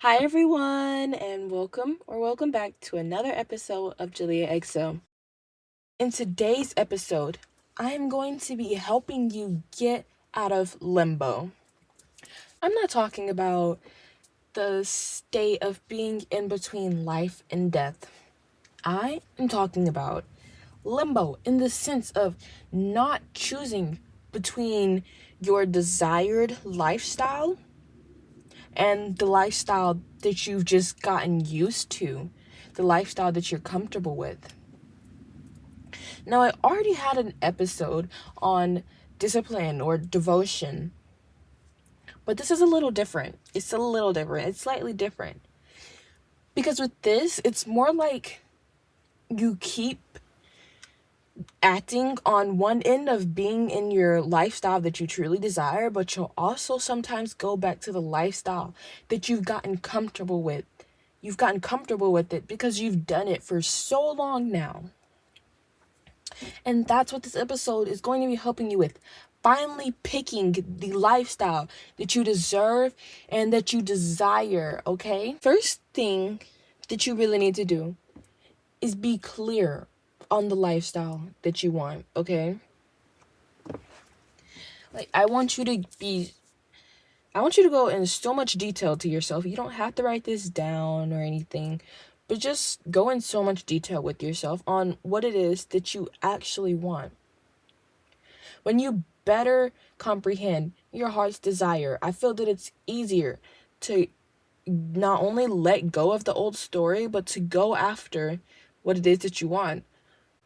Hi everyone, and welcome back to another episode of Julia XO. In today's episode, I am going to be helping you get out of limbo. I'm not talking about the state of being in between life and death. I am talking about limbo in the sense of not choosing between your desired lifestyle and the lifestyle that you've just gotten used to, the lifestyle that you're comfortable with. Now, I already had an episode on discipline or devotion, but this is a little different. It's slightly different. Because with this, it's more like you keep acting on one end of being in your lifestyle that you truly desire, but you'll also sometimes go back to the lifestyle that you've gotten comfortable with. You've gotten comfortable with it because you've done it for so long now. And that's what this episode is going to be helping you with. Finally picking the lifestyle that you deserve and that you desire, okay? First thing that you really need to do is be clear on the lifestyle that you want, okay? I want you to go in so much detail to yourself. You don't have to write this down or anything, but just go in so much detail with yourself on what it is that you actually want. When you better comprehend your heart's desire, I feel that it's easier to not only let go of the old story, but to go after what it is that you want.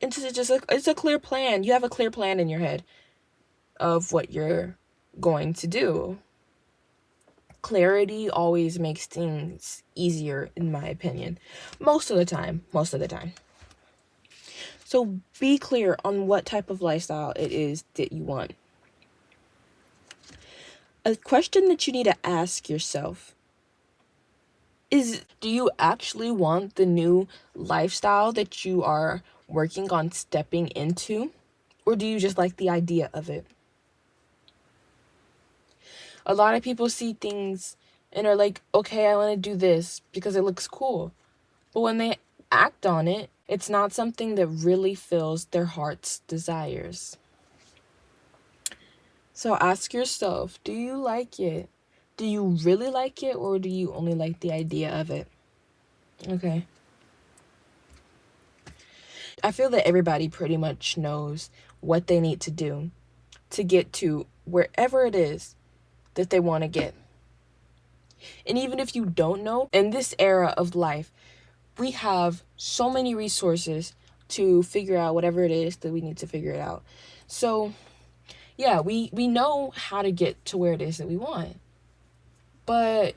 It's a clear plan. You have a clear plan in your head of what you're going to do. Clarity always makes things easier, in my opinion. Most of the time. So be clear on what type of lifestyle it is that you want. A question that you need to ask yourself is, do you actually want the new lifestyle that you are working on stepping into? Or do you just like the idea of it? A lot of people see things and are like, okay, I want to do this because it looks cool. But when they act on it, it's not something that really fills their heart's desires. So ask yourself, do you like it? Do you really like it, or do you only like the idea of it? Okay. I feel that everybody pretty much knows what they need to do to get to wherever it is that they want to get. And even if you don't know, in this era of life, we have so many resources to figure out whatever it is that we need to figure it out. So, yeah, we know how to get to where it is that we want. But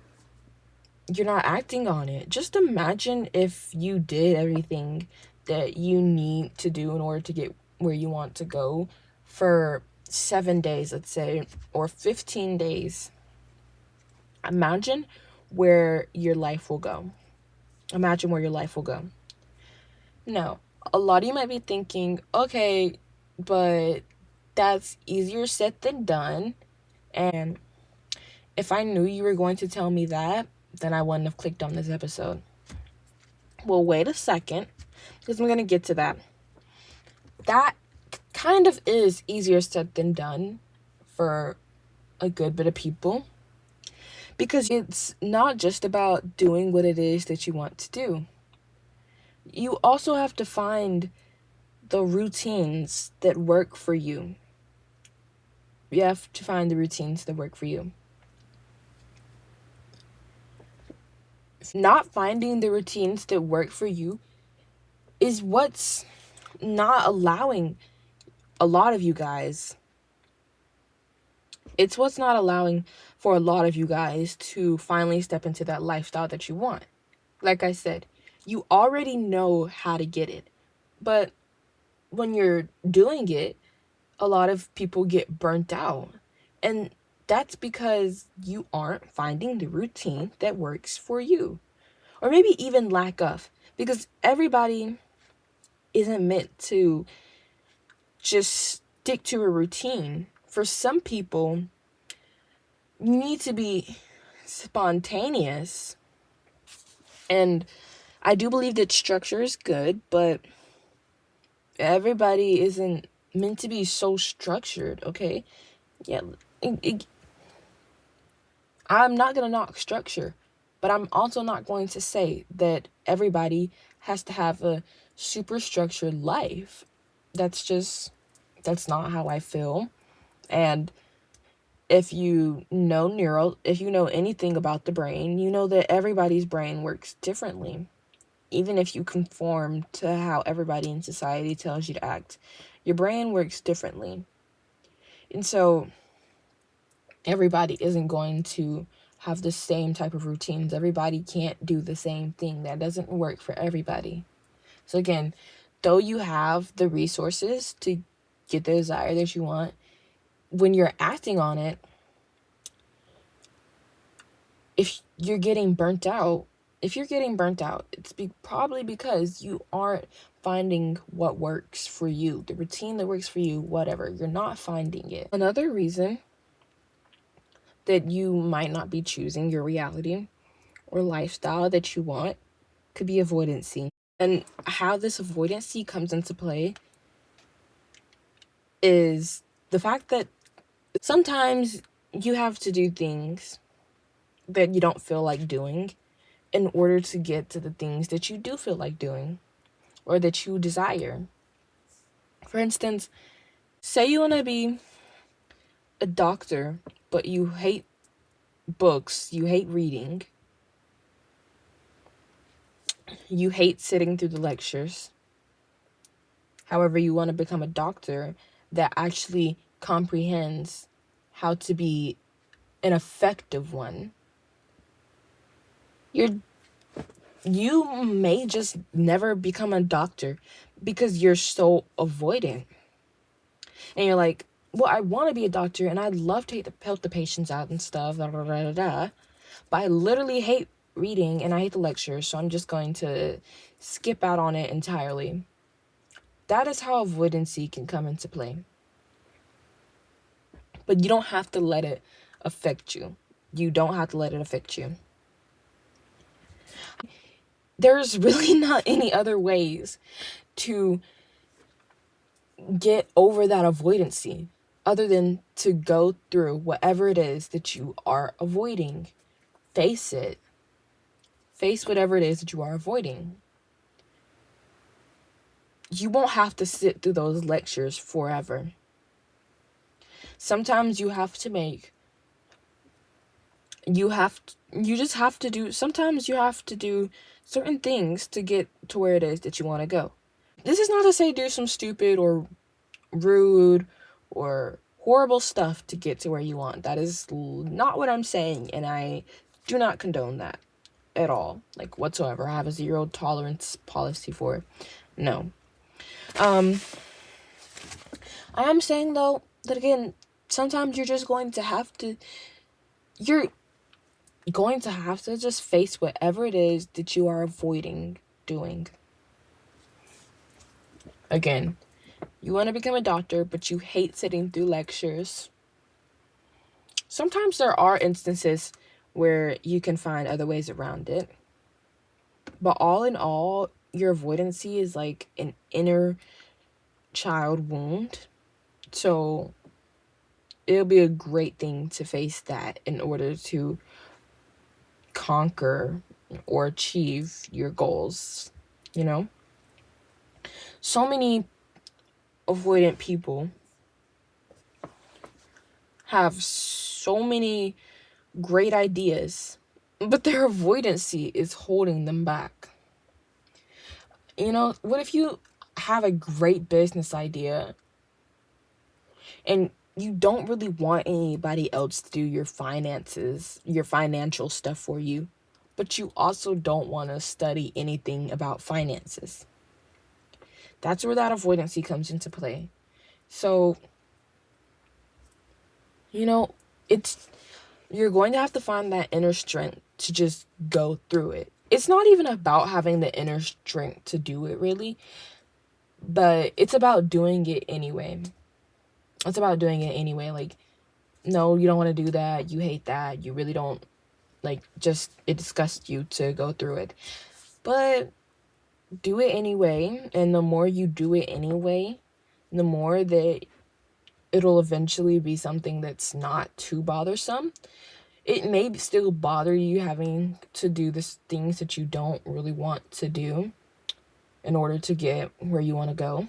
you're not acting on it. Just imagine if you did everything that you need to do in order to get where you want to go for 7 days, let's say, or 15 days. Imagine where your life will go. Imagine where your life will go. Now, a lot of you might be thinking, okay, but that's easier said than done. And if I knew you were going to tell me that, then I wouldn't have clicked on this episode. Well, wait a second, because I'm going to get to that. That kind of is easier said than done for a good bit of people, because it's not just about doing what it is that you want to do. You also have to find the routines that work for you. You have to find the routines that work for you. Not finding the routines that work for you is what's not allowing a lot of you guys. It's what's not allowing for a lot of you guys to finally step into that lifestyle that you want. Like I said, you already know how to get it. But when you're doing it, a lot of people get burnt out. And that's because you aren't finding the routine that works for you. Or maybe even lack of. Because everybody isn't meant to just stick to a routine. For some people, you need to be spontaneous. And I do believe that structure is good, but everybody isn't meant to be so structured, okay? Yeah, I'm not going to knock structure, but I'm also not going to say that everybody has to have a super structured life. That's not how I feel. And if you know anything about the brain, you know that everybody's brain works differently. Even if you conform to how everybody in society tells you to act, your brain works differently. And so everybody isn't going to have the same type of routines. Everybody can't do the same thing. That doesn't work for everybody. So again, though you have the resources to get the desire that you want, when you're acting on it, if you're getting burnt out, it's probably because you aren't finding what works for you, the routine that works for you, whatever. You're not finding it. Another reason that you might not be choosing your reality or lifestyle that you want could be avoidancy. And how this avoidancy comes into play is the fact that sometimes you have to do things that you don't feel like doing in order to get to the things that you do feel like doing or that you desire. For instance, say you want to be a doctor, but you hate books, you hate reading, you hate sitting through the lectures. However, you want to become a doctor that actually comprehends how to be an effective one. You may just never become a doctor because you're so avoidant. And you're like, well, I want to be a doctor and I'd love to help the patients out and stuff, da, da, da, da, da. But I literally hate reading and I hate the lectures, so I'm just going to skip out on it entirely. That is how avoidancy can come into play. But you don't have to let it affect you. You don't have to let it affect you. There's really not any other ways to get over that avoidancy other than to go through whatever it is that you are avoiding. Face it. Face whatever it is that you are avoiding. You won't have to sit through those lectures forever. Sometimes you have to make you just have to do sometimes you have to do certain things to get to where it is that you want to go. This is not to say do some stupid or rude or horrible stuff to get to where you want. That is not what I'm saying, and I do not condone that at all, like whatsoever. I have a zero tolerance policy for it. No. I am saying though that again, sometimes you're going to have to just face whatever it is that you are avoiding doing. Again, you want to become a doctor, but you hate sitting through lectures. Sometimes there are instances where you can find other ways around it. But all in all, your avoidancy is like an inner child wound. So it'll be a great thing to face that in order to conquer or achieve your goals, you know? So many avoidant people have so many great ideas, but their avoidancy is holding them back. You know, what if you have a great business idea and you don't really want anybody else to do your finances, your financial stuff for you, but you also don't want to study anything about finances? That's where that avoidancy comes into play. So, you know, you're going to have to find that inner strength to just go through it. It's not even about having the inner strength to do it, really, but it's about doing it anyway. It's about doing it anyway. Like, no, you don't want to do that. You hate that. You really don't like, just it disgusts you to go through it. But do it anyway, and the more you do it anyway, the more that it'll eventually be something that's not too bothersome. It may still bother you having to do this things that you don't really want to do in order to get where you want to go.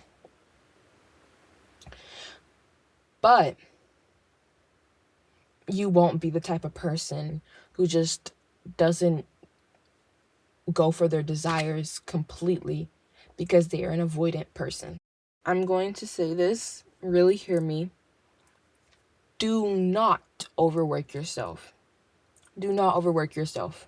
But you won't be the type of person who just doesn't go for their desires completely because they are an avoidant person. I'm going to say this, really hear me. Do not overwork yourself. Do not overwork yourself.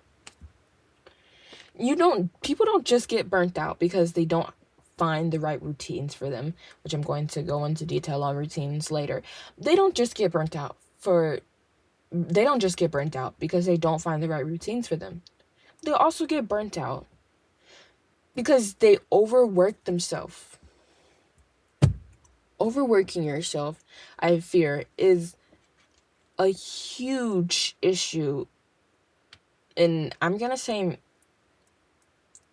People don't just get burnt out because they don't find the right routines for them, which I'm going to go into detail on routines later. They don't just get burnt out because they don't find the right routines for them. They also get burnt out because they overwork themselves. Overworking yourself, I fear, is a huge issue. And I'm gonna say,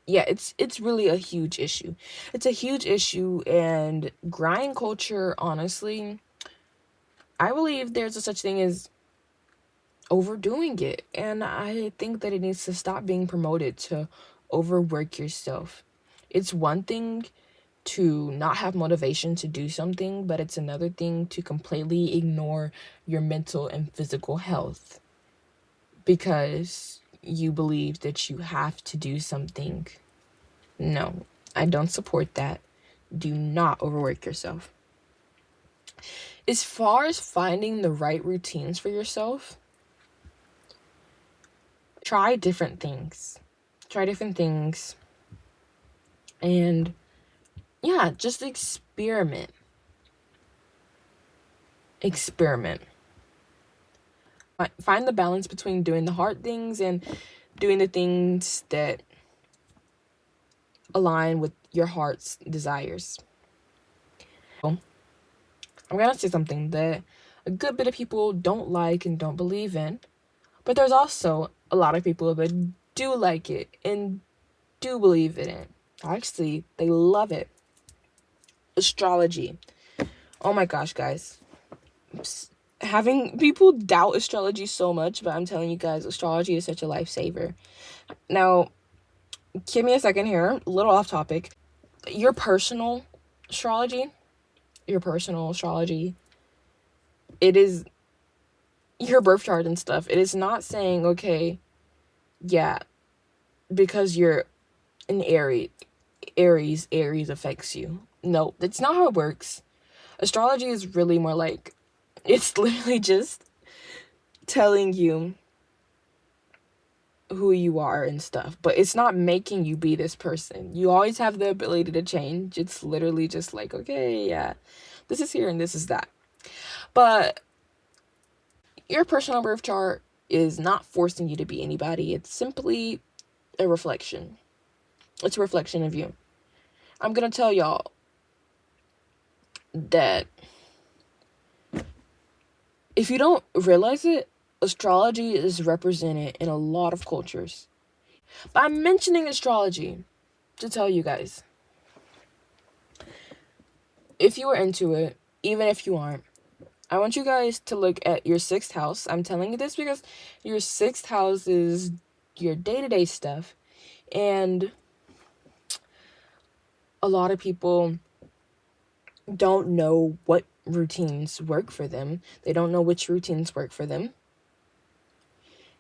yeah, it's really a huge issue. It's a huge issue, and grind culture, honestly, I believe there's a such thing as overdoing it. And I think that it needs to stop being promoted to overwork yourself. It's one thing to not have motivation to do something, but it's another thing to completely ignore your mental and physical health because you believe that you have to do something. No, I don't support that. Do not overwork yourself. As far as finding the right routines for yourself, try different things. Try different things. And yeah, just experiment. Experiment. Find the balance between doing the hard things and doing the things that align with your heart's desires. I'm going to say something that a good bit of people don't like and don't believe in, but there's also a lot of people that do like it and do believe in it. Actually, they love it. Astrology. Oh my gosh, guys. Having people doubt astrology so much, but I'm telling you guys, astrology is such a lifesaver. Now, give me a second here, a little off topic. Your personal astrology, it is your birth chart and stuff. It is not saying, okay, yeah, because you're an Aries affects you. No, that's not how it works. Astrology is really more like, it's literally just telling you who you are and stuff, but it's not making you be this person. You always have the ability to change. It's literally just like, okay, yeah, this is here and this is that. But your personal birth chart is not forcing you to be anybody. It's simply a reflection. It's a reflection of you. I'm gonna tell y'all that if you don't realize it, astrology is represented in a lot of cultures. But I'm mentioning astrology to tell you guys, if you are into it, even if you aren't, I want you guys to look at your 6th house. I'm telling you this because your 6th house is your day-to-day stuff. And a lot of people don't know what routines work for them. They don't know which routines work for them.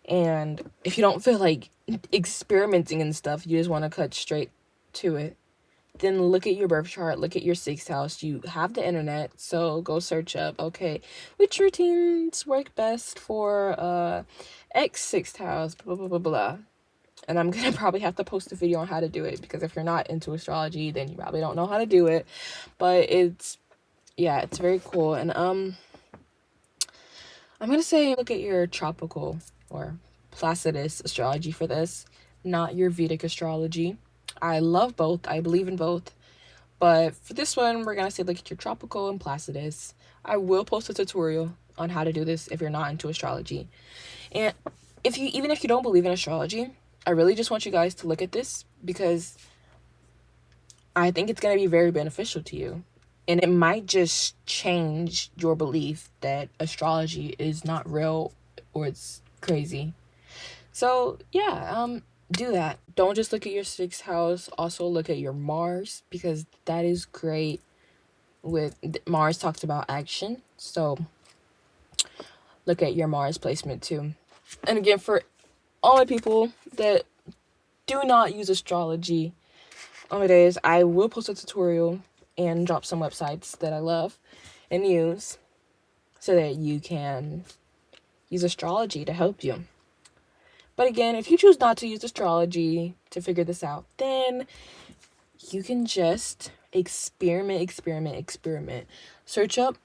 And if you don't feel like experimenting and stuff, you just want to cut straight to it, then look at your birth chart, look at your 6th house. You have the internet, so go search up, okay, which routines work best for X 6th house, blah, blah, blah, blah. And I'm going to probably have to post a video on how to do it, because if you're not into astrology, then you probably don't know how to do it. But it's very cool. And I'm going to say look at your tropical or Placidus astrology for this, not your Vedic astrology. I love both. I believe in both. But for this one, we're going to say look at your tropical and Placidus. I will post a tutorial on how to do this if you're not into astrology. And even if you don't believe in astrology, I really just want you guys to look at this, because I think it's going to be very beneficial to you. And it might just change your belief that astrology is not real or it's crazy. So, yeah, do that. Don't just look at your sixth house. Also look at your Mars, because that is great. With Mars talks about action. So, look at your Mars placement too. And again, for all my people that do not use astrology on my days, I will post a tutorial and drop some websites that I love and use so that you can use astrology to help you. But again, if you choose not to use astrology to figure this out, then you can just experiment. Search up.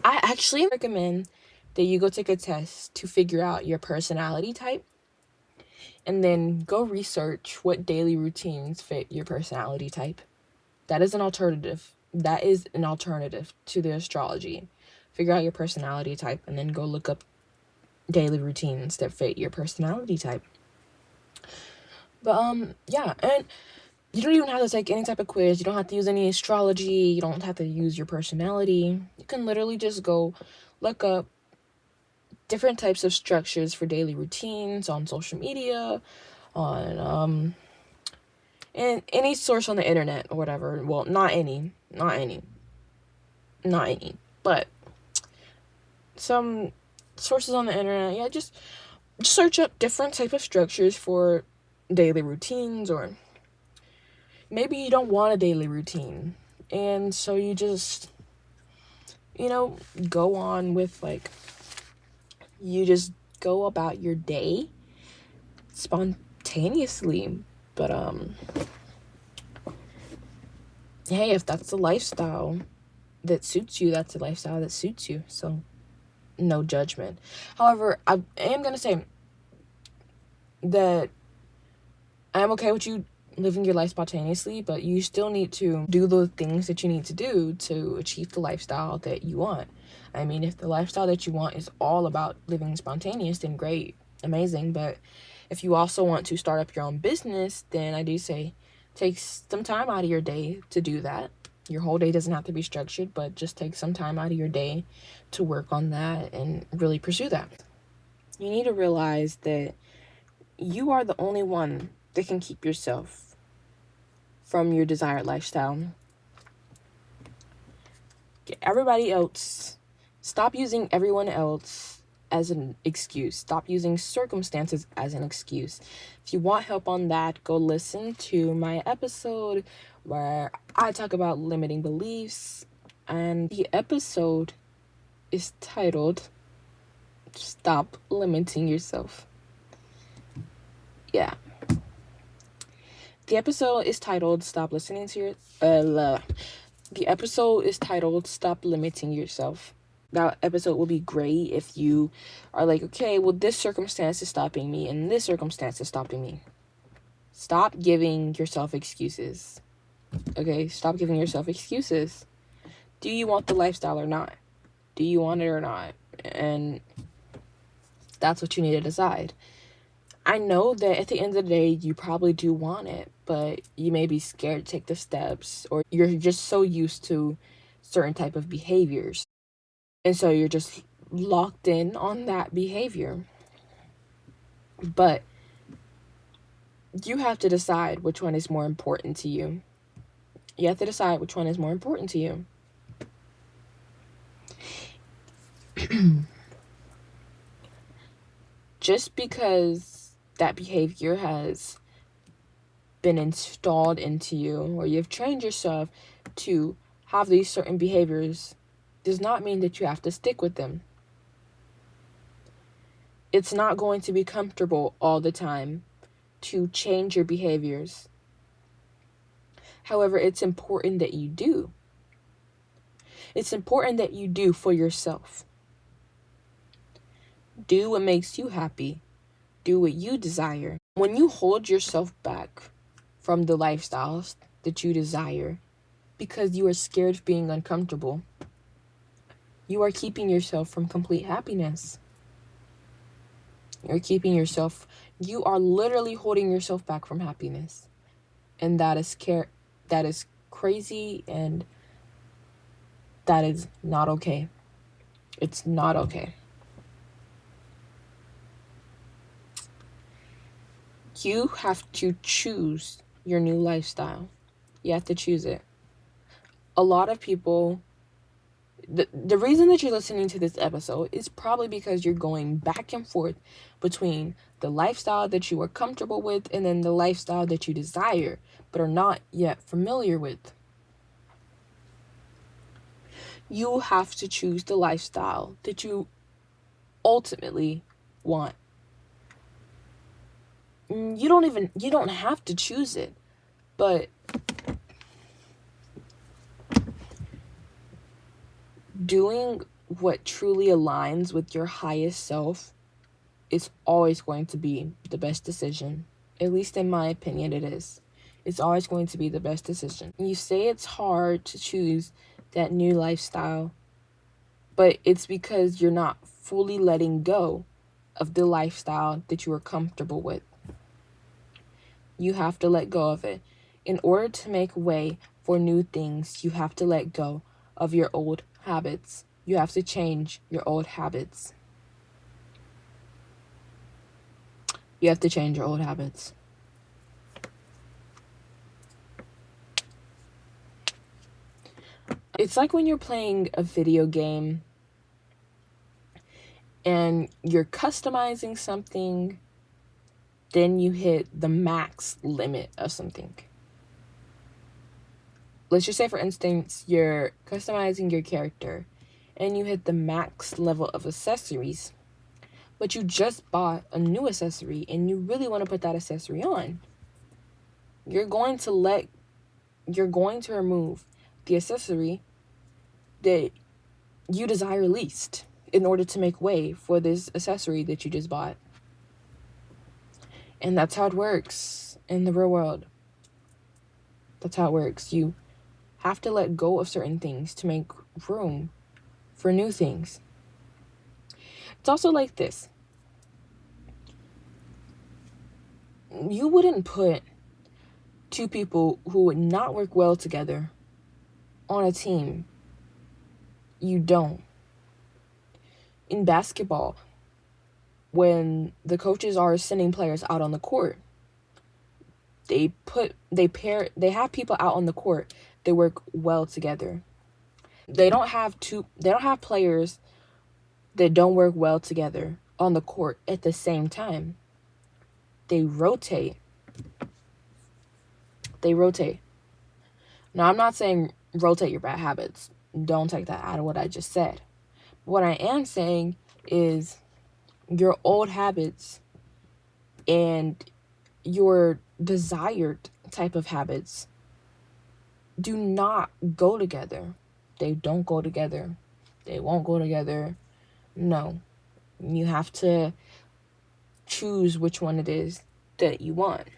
I actually recommend that you go take a test to figure out your personality type, and then go research what daily routines fit your personality type. That is an alternative. That is an alternative to the astrology. Figure out your personality type and then go look up daily routines that fit your personality type. But yeah, and you don't even have to take any type of quiz. You don't have to use any astrology. You don't have to use your personality. You can literally just go look up different types of structures for daily routines on social media, on and any source on the internet or whatever. Well, not any, but some sources on the internet. Yeah, just search up different type of structures for daily routines, or maybe you don't want a daily routine, and so you just, go on with, like, you just go about your day spontaneously. But hey, if that's the lifestyle that suits you, that's the lifestyle that suits you. So no judgment. However, I am gonna say that I'm okay with you living your life spontaneously, but you still need to do the things that you need to do to achieve the lifestyle that you want. I mean, if the lifestyle that you want is all about living spontaneous, then great, amazing. But if you also want to start up your own business, then I do say take some time out of your day to do that. Your whole day doesn't have to be structured, but just take some time out of your day to work on that and really pursue that. You need to realize that you are the only one that can keep yourself from your desired lifestyle. Everybody else, stop using everyone else as an excuse. Stop using circumstances as an excuse. If you want help on that, go listen to my episode where I talk about limiting beliefs, and the episode is titled Stop Limiting Yourself. Yeah. The episode is titled Stop Listening to Your The episode is titled Stop Limiting Yourself. That episode will be great if you are like, okay, well, this circumstance is stopping me and this circumstance is stopping me. Stop giving yourself excuses. Okay, stop giving yourself excuses. Do you want the lifestyle or not? Do you want it or not? And that's what you need to decide. I know that at the end of the day, you probably do want it, but you may be scared to take the steps, or you're just so used to certain type of behaviors. And so you're just locked in on that behavior. But you have to decide which one is more important to you. You have to decide which one is more important to you. Just because that behavior has been installed into you, or you've trained yourself to have these certain behaviors, does not mean that you have to stick with them. It's not going to be comfortable all the time to change your behaviors. However, it's important that you do. It's important that you do for yourself. Do what makes you happy. Do what you desire. When you hold yourself back from the lifestyles that you desire because you are scared of being uncomfortable, you are keeping yourself from complete happiness. You're keeping yourself, you are literally holding yourself back from happiness. And that is crazy, and that is not okay. It's not okay. You have to choose your new lifestyle. You have to choose it. A lot of people, the reason that you're listening to this episode is probably because you're going back and forth between the lifestyle that you are comfortable with and then the lifestyle that you desire but are not yet familiar with. You have to choose the lifestyle that you ultimately want. You don't have to choose it, but doing what truly aligns with your highest self is always going to be the best decision. At least in my opinion, it is. It's always going to be the best decision. You say it's hard to choose that new lifestyle, but it's because you're not fully letting go of the lifestyle that you are comfortable with. You have to let go of it. In order to make way for new things, you have to let go of your old habits. You have to change your old habits. You have to change your old habits. It's like when you're playing a video game and you're customizing something, then you hit the max limit of something. Let's just say, for instance, you're customizing your character and you hit the max level of accessories, but you just bought a new accessory and you really want to put that accessory on. You're going to remove the accessory that you desire least in order to make way for this accessory that you just bought. And that's how it works in the real world. That's how it works. You have to let go of certain things to make room for new things. It's also like this. You wouldn't put two people who would not work well together on a team. You don't. In basketball, when the coaches are sending players out on the court, they have people out on the court that work well together. They don't have players that don't work well together on the court at the same time. They rotate. Now, I'm not saying rotate your bad habits. Don't take that out of what I just said. What I am saying is your old habits and your desired type of habits do not go together. They don't go together. They won't go together. No. You have to choose which one it is that you want.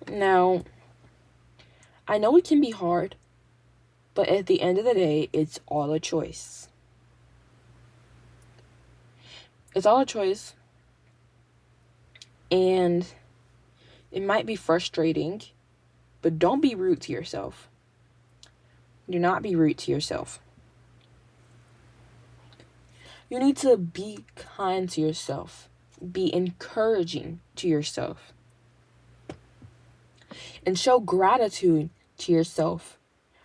Now, I know it can be hard, but at the end of the day, it's all a choice. It's all a choice. And it might be frustrating, but don't be rude to yourself. Do not be rude to yourself. You need to be kind to yourself. Be encouraging to yourself. And show gratitude to yourself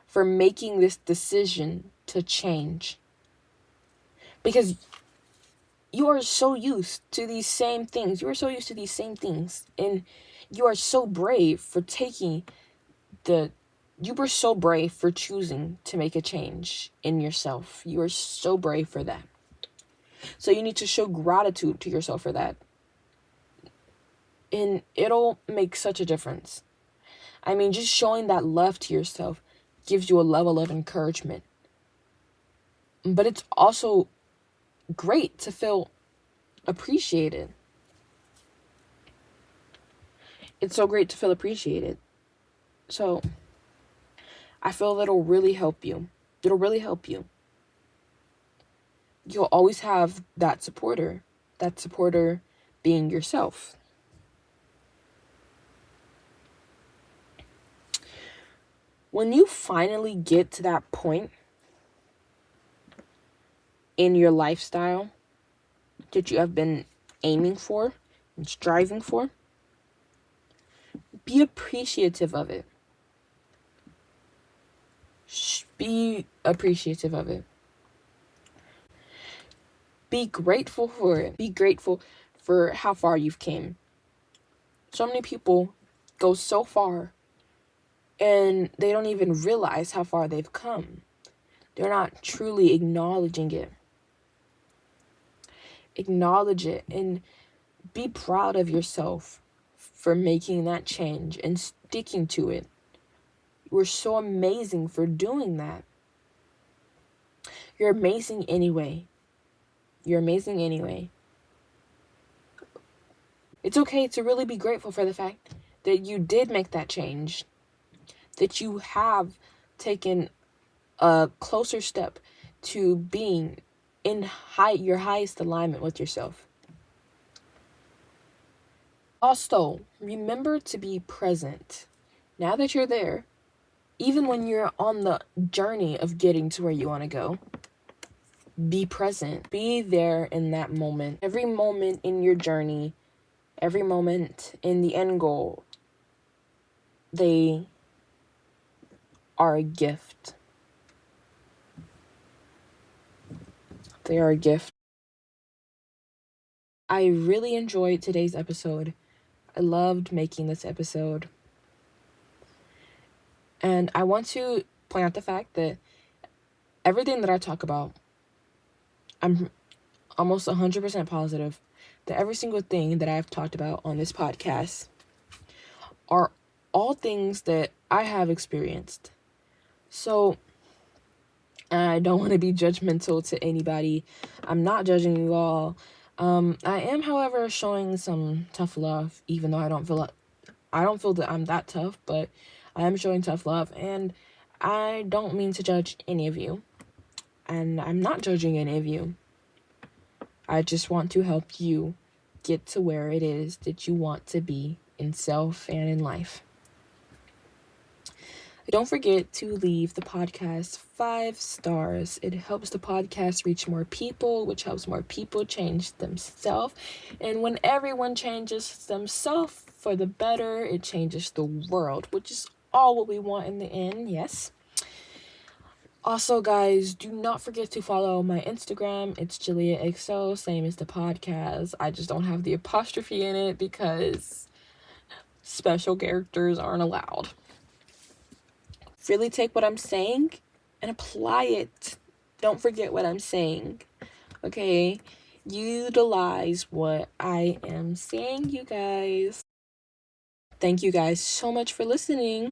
for making this decision to change. Because you are so used to these same things. And you are so brave for you were so brave for choosing to make a change in yourself. You are so brave for that. So you need to show gratitude to yourself for that. And it'll make such a difference. I mean, just showing that love to yourself gives you a level of encouragement. But it's also great to feel appreciated. It's so great to feel appreciated. So I feel that'll really help you. It'll really help you. You'll always have that supporter being yourself. When you finally get to that point in your lifestyle that you have been aiming for and striving for, be appreciative of it. Be appreciative of it. Be grateful for it. Be grateful for how far you've came. So many people go so far and they don't even realize how far they've come. They're not truly acknowledging it. Acknowledge it and be proud of yourself for making that change and sticking to it. You're so amazing for doing that. You're amazing anyway. You're amazing anyway. It's okay to really be grateful for the fact that you did make that change, that you have taken a closer step to being in your highest alignment with yourself. Also, remember to be present. Now that you're there, even when you're on the journey of getting to where you want to go, be present. Be there in that moment. Every moment in your journey, every moment in the end goal, they are a gift. They are a gift. I really enjoyed today's episode. I loved making this episode. And I want to point out the fact that everything that I talk about, I'm almost 100% positive that every single thing that I've talked about on this podcast are all things that I have experienced. So I don't want to be judgmental to anybody. I'm not judging you all. I am, however, showing some tough love, even though I don't feel that I'm that tough, but I am showing tough love, and I don't mean to judge any of you, and I'm not judging any of you. I just want to help you get to where it is that you want to be in self and in life. Don't forget to leave the podcast 5 stars. It helps the podcast reach more people, which helps more people change themselves. And when everyone changes themselves for the better, it changes the world, which is all what we want in the end, yes. Also, guys, do not forget to follow my Instagram. It's JuliaXO, same as the podcast. I just don't have the apostrophe in it because special characters aren't allowed. Really take what I'm saying and apply it. Don't forget what I'm saying. Okay? Utilize what I am saying, you guys. Thank you guys so much for listening.